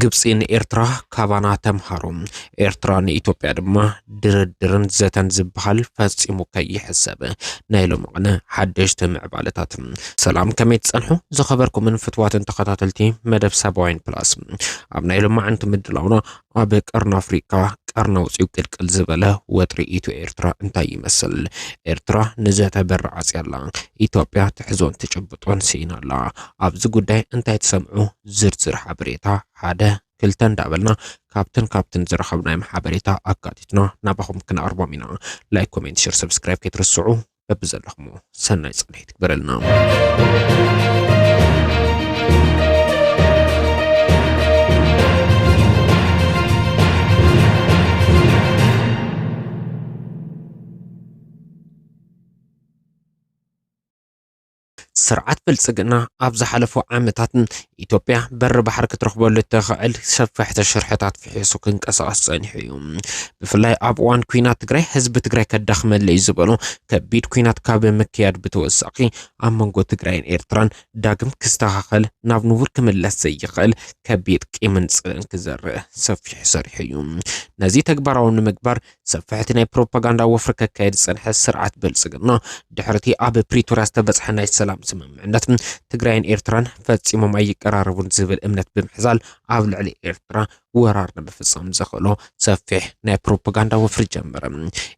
ግብፅን ኤርትራ ካባና ተምሃሮም ኤርትራን ኢትዮጵያ ድማ ድርድርን ዘተን ዝበሃል ፈጺሙ ከይሕሰብ ናይሎም ቅነ ሓደሽቲ ምዕባለታት ሰላም ከመይ ትጸንሑ ዝኸበርኩምን ፍትዋትን ተኸታተልቲ መደብ ሰባዊን ፕላስ ኣብ ናይሎም ማዓንቲ ምድላውና ኣብ ቀርና አፍሪካ ቀርና ውፅኡ ቅልቅል ዝበለ ወጥሪ ኢትዮ ኤርትራ እንታይ ይመስል ኤርትራ ንዘተ በርዓጽ ያላ ኢትዮጵያ ትሕዞን ትጭብጦን ሲናላ ኣብዚ ጉዳይ እንታይ ተሰምዑ ዝርዝር ሓበሬታ ሓደ ክልተ እንዳበልና ካፕተን ዝረኸብና ማሕበሬታ ኣካቲትና ናባኹም ክነቅርቦም ኢና ላይክ ኮሜንት ሼር ሰብስክራይብ ከይትርስዑ በብዘለኹም ሰናይ ጽንሒት ክበረልና ስርዓት ብልጽግና ኣብ ዝሓለፉ ዓመታት ኢትዮጵያ በር ባሕር ክትረኽበሉ እትኽእል ሰፋሕቲ ሽርሕታት ፍሒሱ ክንቀሳቐስ ጸኒሑ እዩ ብፍላይ ኣብ እዋን ኩናት ትግራይ ህዝቢ ትግራይ ከዳኽመለ እዩ ዝበሉ ከቢድ ኩናት ካብ ምክያድ ብተወሳኺ ኣብ መንጎ ትግራይን ኤርትራን ዳግም ክስተኻኸል ናብ ንቡር ክምለስ ዘይኽእል ከቢድ ቂምን ጽዕን ክዘርእ ሰፊሕ ሰሪሑ እዩ ነዚ ተግባራዊ ንምግባር ሰፋሕቲ ናይ ፕሮፓጋንዳ ወፍሪ ከካየድ ዝጸንሐ ስርዓት ብልጽግና ድሕርቲ ኣብ ፕሪቶርያ ዝተበጽሐ ናይ ሰላም ስምምዕነት ትግራይን ኤርትራን ፈጺሞም ኣይቀራረቡን ዝብል እምነት ብምሕዛል ኣብ ልዕሊ ኤርትራ ወራር ንምፍጻም ዘኽእሎ ሰፊሕ ናይ ፕሮፓጋንዳ ወፍሪ ጀመረ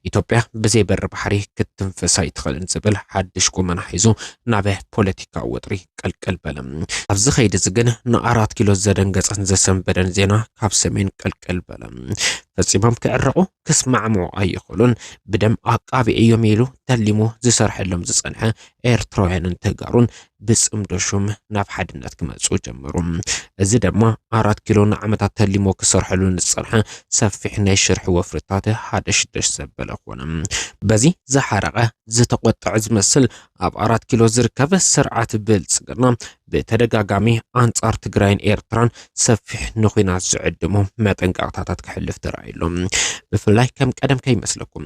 ኢትዮጵያ ብዘይ በር ባሕሪ ክትንፈሳ ይትኽእልን ዝብል ሓድሽ ቁመና ሒዙ ናብ ፖለቲካ ወጥሪ ቀልቀል በለ ኣብዚ ኸይዲ ግን ን4 ኪሎ ዘደንገጸን ዘሰንበደን ዜና ካብ ሰሜን ቀልቀል በለ ፈጺሞም ክዕርቑ ክስማዕምዑ ኣይኽእሉን ብደም ኣቃቢ እዮም ኢሉ ተሊሙ ዝሰርሐሎም ዝጸንሐ ኤርትራውያንን ተጋሩን ብጽምዶሹም ናብ ሓድነት ክመጹ ጀመሩ እዚ ድማ 4 ኪሎ ንዓመታት ተሊሙ ክሰርሐሉ ንጸንሐ ሰፊሕ ናይ ሽርሒ ወፍርታት ሓደ ሽደሽ ዘበለ ኾነ በዚ ዝሓረቐ ዝተቆጠዐ ዝመስል ኣብ 4 ኪሎ ዝርከብ ስርዓት ብልጽግና በተደጋጋሚ አንጻር ትግራይን ኤርትራን ሰፊሕ ንኹናት ዝዕድሙ መጠንቀቕታታት ክሕልፍ ተራእዩሎም ብፍላይ ከም ቀደም ከይመስለኩም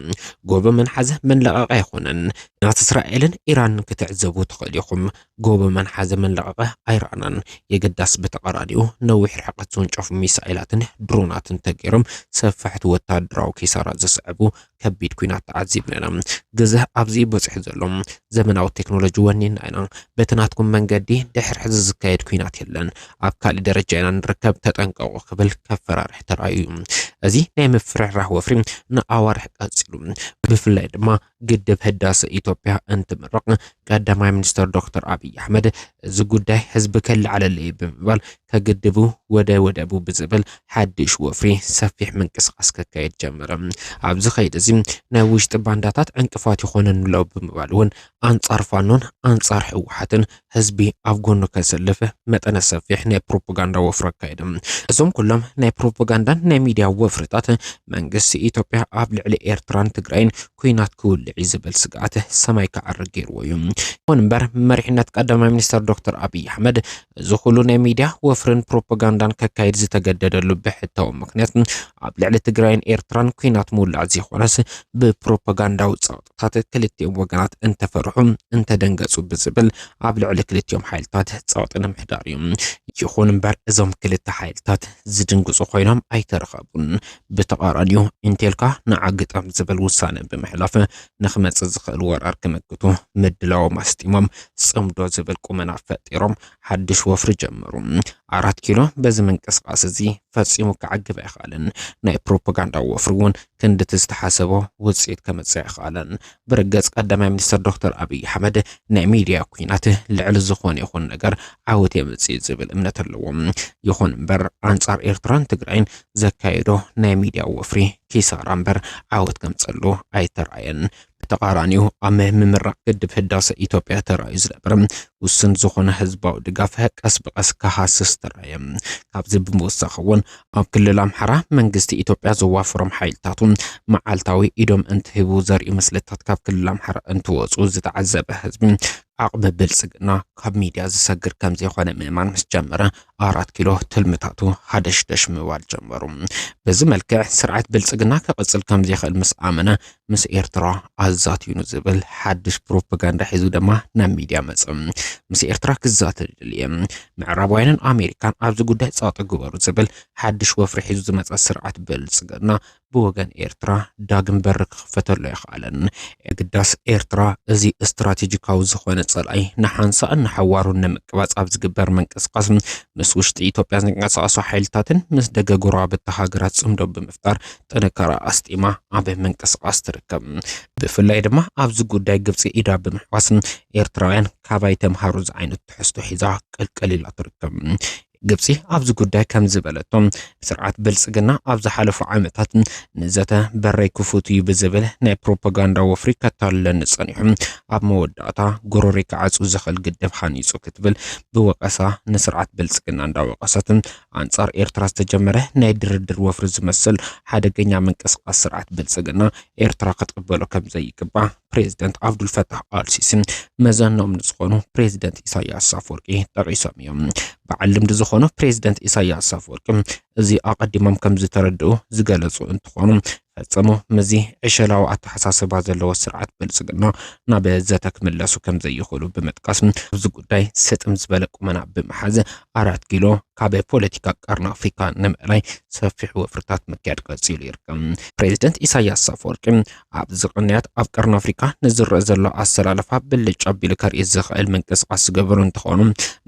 ጎበ መንሓዘ መንለቐቐ ይኾነን ናት እስራኤልን ኢራንን ክትዕዘቡ ትኽእልኹም ጎበ መንሓዘ መንለቐቐ ኣይረኣናን የገዳስ በተቐራኒኡ ነዊሕ ርሕቀት ዝወንጨፉ ሚሳኤላትን ድሮናትን ተገይሮም ሰፋሕቲ ወታደራዊ ኪሳራ ዘስዕቡ ከቢድ ኩናት ተዓዚብና ገዛ ኣብዚ በጽሕ ዘሎም ዘመናዊ ቴክኖሎጂ ወኒና ኢና በትናትኩም መንገዲ ድሕር ሕዚ ዝካየድ ኩናት የለን ኣብ ካልእ ደረጃ ኢና ንርከብ ተጠንቀቑ ክብል ከፈራርሕ ተራእዩ እዚ ናይ ምፍርሕራህ ወፍሪ ንኣዋርሕ ቀጺሉ ብፍላይ ድማ ግድብ ህዳሴ ኢትዮጵያ እንትምረቕ ቀዳማይ ሚኒስትር ዶክተር አብይ አሕመድ እዚ ጉዳይ ህዝቢ ከልዓለለይ ብምባል ከግድቡ ወደቡ ብዝብል ሓድሽ ወፍሪ ሰፊሕ ምንቅስቃስ ከካየድ ጀመረ ኣብዚ ኸይድ እዚ ናይ ውሽጢ ባንዳታት ዕንቅፋት ይኾነንለው ብምባል እውን አንጻር ፋኖን አንጻር ህወሓትን ህዝቢ ኣብ ጎኑ ከሰልፍ መጠነ ሰፊሕ ናይ ፕሮፓጋንዳ ወፍሪ አካየደ እዞም ኩሎም ናይ ፕሮፓጋንዳን ናይ ሚድያ ወፍርታት መንግስቲ ኢትዮጵያ ኣብ ልዕሊ ኤርትራን ትግራይን ኩናት ክውልዕ ዝብል ስጋት ሰማይ ከዓርግ ገይርዎ እዩ ወንበር መሪሕነት ቀዳማይ ሚኒስትር ዶክተር አብይ አሕመድ ዝኹሉ ናይ ሚድያ ወፍርን ፕሮፓጋንዳን ከካይድ ዝተገደደሉ ብሕታው ምክንያት ኣብ ልዕሊ ትግራይን ኤርትራን ኩናት ምውላዕ ዝኾነስ ብፕሮፓጋንዳዊ ጸቕጥታት ክልቲኦም ወገናት እንተፈርሑ እንተደንገጹ ብዝብል ኣብ ልዕሊ ክልቲኦም ሓይልታት ጸቕጥን ምሕዳር እዩ ይኹን እምበር እዞም ክልተ ሓይልታት ዝድንግጹ ኮይኖም ኣይተረኸቡን ብተቓራኒው ኢንቴልካ ንዓግጠም ዝብል ውሳነ ብምሕላፍ ንኽመጽእ ዝኽእል ወራር ክመክቱ ምድላዎም ኣስጢሞም ጽምዶ ዝብል ቁመና ፈጢሮም ሓድሽ ወፍሪ ጀመሩ 4 ኪሎ በዚ ምንቅስቃስ እዚ ፈጺሙ ክዓግብ ኣይኽእልን ናይ ፕሮፓጋንዳ ወፍሪ እውን ክንዲ ዝተሓሰቦ ውጽኢት ከመጽእ ኣይኽእልን ብርገጽ ቀዳማይ ሚኒስትር ዶክተር አብይ አሕመድ ናይ ሚድያ ኩናት ልዕሊ ዝኾነ ይኹን ነገር ዓወት የምጽእ ዝብል እምነት ኣለዎም ይኹን እምበር አንጻር ኤርትራን ትግራይን ዘካየዶ ናይ ሚድያ ወፍሪ ኪሳራ እምበር ዓወት ከምጸሉ ኣይተረኣየን ተቃራኒው ኣብ ምምራቅ ግድብ ህዳሴ ኢትዮጵያ ተራእዩ ዝነበረ ውስን ዝኾነ ህዝባዊ ድጋፍ ቀስ በቀስ ከሃስስ ተራእየ ካብዚ ብምውሳኽ እውን ኣብ ክልል ኣምሓራ መንግስቲ ኢትዮጵያ ዘዋፍሮም ሓይልታቱን መዓልታዊ ኢዶም እንትህቡ ዘርኢ ምስልታት ካብ ክልል ኣምሓራ እንትወፁ ዝተዓዘበ ህዝቢ ዓቕሚ ብልጽግና ካብ ሚድያ ዝሰግር ከም ዘይኾነ ምእማን ምስ ጀመረ 4 ኪሎ ትልምታቱ ሓደሽደሽ ምባል ጀመሩ። በዚ መልክዕ ስርዓት ብልጽግና ክቕጽል ከም ዘይኽእል ምስ ኣመነ ምስ ኤርትራ ኣዛትዩኑ ዝብል ሓድሽ ፕሮፓጋንዳ ሒዙ ድማ ናብ ሚድያ መጽ ምስ ኤርትራ ክዛተይ ድልየ ምዕራባውያንን ኣሜሪካን ኣብዚ ጉዳይ ጸጥ ግበሩ ዝብል ሓድሽ ወፍሪ ሒዙ ዝመጸ ስርዓት ብልጽግና ብወገን ኤርትራ ዳግም በር ክኽፈተሉ ይኽኣለን። ግዳስ ኤርትራ እዚ ስትራቴጂካዊ ዝኾነ ጸልኣይ ንሓንሳእን ንሓዋሩን ንምቅባጽ ኣብ ዝግበር መንቀስቃስ ምስ ውሽጢ ኢትዮጵያ ዝንቀሳቐሱ ሓይልታትን ምስ ደገ ጎረባብቲ ሃገራት ጽምዶ ብምፍጣር ጥንካረ ኣስጢማ ኣብ መንቀስቃስ ትርከብ። ብፍላይ ድማ ኣብዚ ጉዳይ ግብፂ ኢዳ ብምሕዋስ ኤርትራውያን ካባይ ተምሃሩ ዝዓይነት ትሕዝቶ ሒዛ ቅልቅል ኢላ ትርከብ። ግብፂ ኣብዚ ጉዳይ ከም ዝበለቶም ስርዓት ብልጽግና ኣብ ዝሓለፉ ዓመታት ንዘተ በረይ ክፉት እዩ ብዝብል ናይ ፕሮፓጋንዳ ወፍሪ ከታልለን ጸኒሑ ኣብ መወዳእታ ጎረሬ ክዓጹ ዝኽእል ግድብ ሃኒጹ ክትብል ብወቀሳ ንስርዓት ብልጽግና እንዳወቀሰትን ኣንጻር ኤርትራ ዝተጀመረ ናይ ድርድር ወፍሪ ዝመስል ሓደገኛ ምንቅስቃስ ስርዓት ብልጽግና ኤርትራ ክትቅበሎ ከም ዘይግባእ ፕሬዚደንት አብዱልፈታህ አልሲሲ መዘኖም ዝኾኑ ፕሬዚደንት ኢሳያስ አፈወርቂ ጠቂሶም እዮም። በዓል ልምዲ ዝኾኑ ፕሬዚደንት ኢሳያስ አፈወርቂ እዚ ኣቀዲሞም ከም ዝተረድኡ ዝገለጹ እንትኾኑ ፈጽሞ መዚ ዕሸላዊ ኣተሓሳስባ ዘለዎ ስርዓት ብልጽግና ናብ ዘተ ክምለሱ ከም ዘይኽእሉ ብምጥቃስ ኣብዚ ጉዳይ ስጥም ዝበለ ቁመና ብምሓዝ 4 ኪሎ ካብ ፖለቲካ ቀርኒ ኣፍሪካ ንምዕላይ ሰፊሕ ወፍርታት ምክያድ ቀፂሉ ይርከብ። ፕሬዚደንት ኢሳያስ አፈወርቂ ኣብ ዝቕንያት ኣብ ቀርኒ ኣፍሪካ ንዝረአ ዘሎ ኣሰላለፋ ብልጭ ኣቢሉ ከርኢ ዝኽእል ምንቅስቃስ ዝገበሩ እንትኾኑ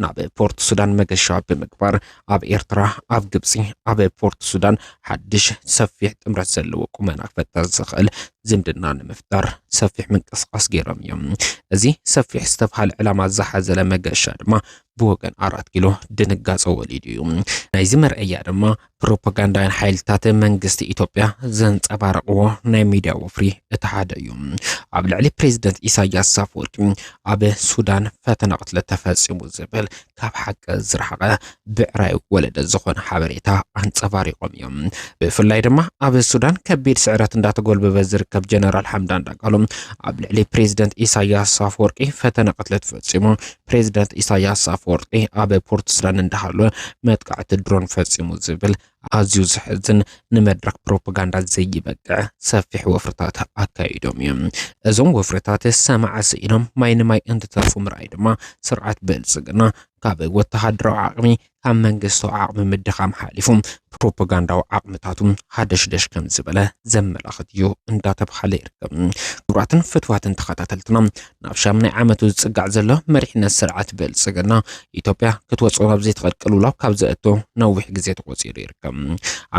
ናብ ፖርት ሱዳን መገሻ ብምግባር ኣብ ኤርትራ ኣብ ግብፂ ኣብ ፖርት ሱዳን ሓድሽ ሰፊሕ ጥምረት ዘለዎ ቁመና ክፈጠር ዝኽእል ዝምድና ንምፍጣር ሰፊሕ ምንቅስቃስ ገይሮም እዮም። እዚ ሰፊሕ ዝተብሃለ ዕላማ ዝሓዘለ መገሻ ድማ ብወገን 4 ኪሎ ድንጋጸ ወሊዱ እዩ። ናይዚ መርአያ ድማ ፕሮፓጋንዳን ሓይልታት መንግስቲ ኢትዮጵያ ዘንጸባረቕዎ ናይ ሚድያ ወፍሪ እቲ ሓደ እዩ። ኣብ ልዕሊ ፕሬዚደንት ኢሳያስ አፈወርቂ ኣብ ሱዳን ፈተና ቅትለት ተፈጺሙ ዝብል ካብ ሓቂ ዝረሓቐ ብዕራይ ወለደ ዝኾነ ሓበሬታ ኣንጸባሪቖም እዮም። ብፍላይ ድማ ኣብ ሱዳን ከቢድ ስዕረት እንዳተጎልበበ ዝርከብ ጀነራል ሓምዳን ዳጋሎ ኣብ ልዕሊ ፕሬዚደንት ኢሳያስ አፈወርቂ ፈተና ቅትለት ፈጺሙ ፕሬዚደንት ኢሳያስ አፈወርቂ ኣብ ፖርት ሱዳን እንዳሃለወ መጥቃዕቲ ድሮን ፈጺሙ ዝብል ኣዝዩ ዝሕዝን ንመድረክ ፕሮፓጋንዳ ዘይበቅዕ ሰፊሕ ወፍርታት ኣካይዶም እዮም። እዞም ወፍርታት ሰማዕ ስኢኖም ማይ ንማይ እንትተርፉ ምርኣይ ድማ ስርዓት ብልጽግና ካብ ወተሃደራዊ ዓቕሚ ካብ መንግስታዊ ዓቕሚ ምድኻም ሓሊፉ ፕሮፓጋንዳዊ ዓቕምታቱ ሓደሽደሽ ከም ዝበለ ዘመላኽት እዩ እንዳተባሃለ ይርከብ። ክቡራትን ፍትዋትን ተኸታተልትና ናብ 8 ዓመቱ ዝጽጋዕ ዘሎ መሪሕነት ስርዓት ብልጽግና ኢትዮጵያ ክትወጽኦ ናብ ዘይትቐልቅሉላ ካብ ዘእቶ ነዊሕ ግዜ ተቆፂሩ ይርከብ።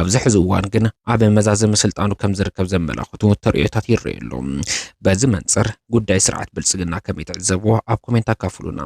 ኣብዚ ሕዚ እዋን ግን ኣብ መዛዘሚ ስልጣኑ ከም ዝርከብ ዘመላኽቱ ተርእዮታት ይረኣዩ። በዚ መንጽር ጉዳይ ስርዓት ብልጽግና ከመይ ትዕዘብዎ ኣብ ኮሜንት ኣካፍሉና።